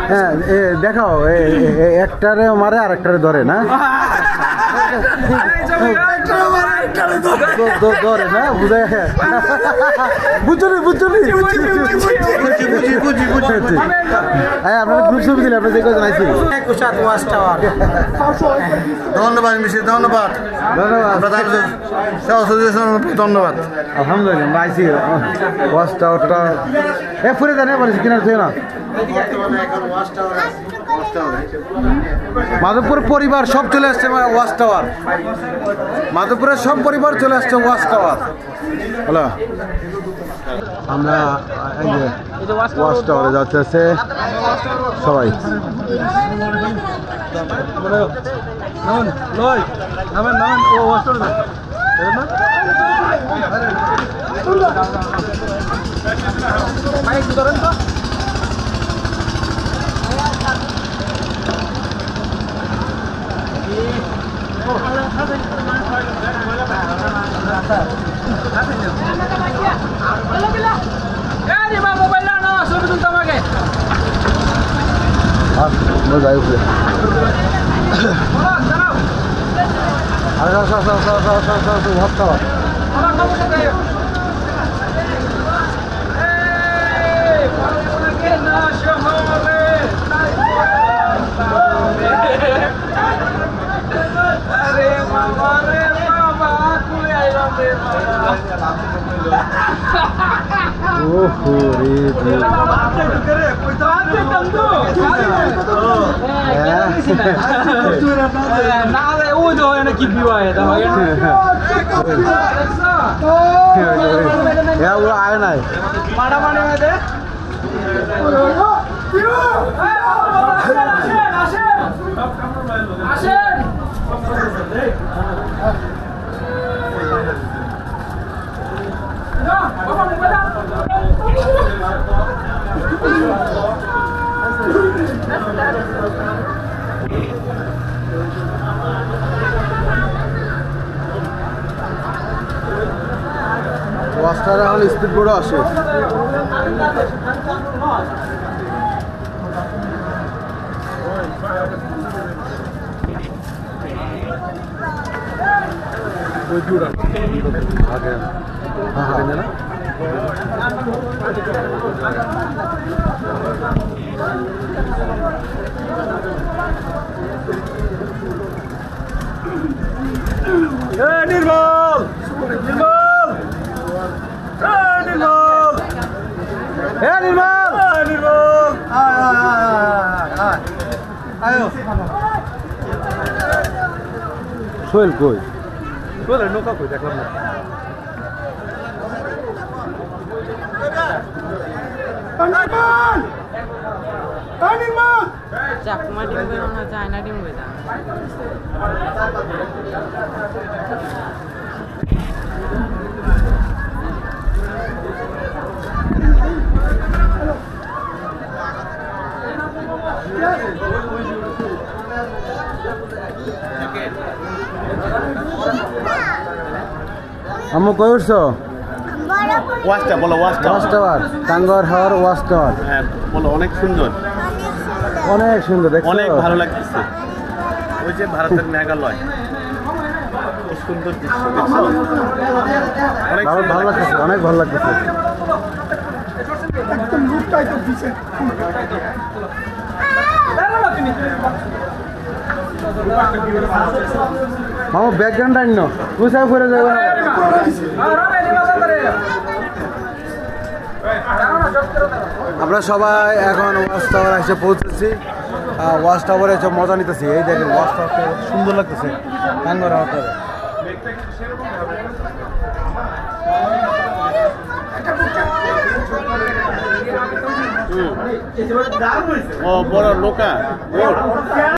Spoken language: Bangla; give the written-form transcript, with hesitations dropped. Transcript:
হ্যাঁ দেখাও একটারে মারে আর একটারে ধরে না ধরে না বুঝাই বুঝলি আপনার গ্রুপ ছবি দিলে আপনি দেখে জানাইছি ধন্যবাদ মিশির ধন্যবাদ ধন্যবাদ আলহামদুলিল্লাহ আমরা আইসি ওয়াচ টাওয়ারটা ফুরে জানে বলেছি কিনার থেকে না মাধবপুর পরিবার সব চলে আসছে ওয়াচ টাওয়ার মাধবপুরের সব পরিবার চলে আসছে ওয়াচ টাওয়ার হ্যালো আমরা এই যে ওয়াচ টাওয়ারে যাচ্ছে সবাই যাই উপরে ভাবতে হবে आए ना ওয়াস্টারে হল স্পিড বোর্ড আসে নির্মল সোহেল কই সোহেলের নৌকা কই দেখলাম না চাকুমা ডিম বেরোনো যায় না ডিম বেরো আম্মু কই উঠছো ওয়াচটা বলো ওয়াচ টাওয়ার টাঙ্গর হাওয়ার ওয়াচ টাওয়ার হ্যাঁ বলো অনেক সুন্দর দেখছো অনেক ভালো লাগতেছে ওই যে ভারতের মেঘালয় কি সুন্দর দৃশ্য দেখছো অনেক ভালো লাগতেছে অনেক ভালো লাগতেছে একদম লুকটাই তো দিছে মামা ব্যাকগ্রাউন্ড আইন না তুই সাহেব করে যাবে আমরা সবাই এখন ওয়াচ টাওয়ার এসে পৌঁছেছি ওয়াচ টাওয়ারে এসে মজা নিতেছি এই দেখেন ওয়াচ টাওয়ারটা সুন্দর লাগতেছে টাঙ্গর হাওয়াটারে ও বড় লোকা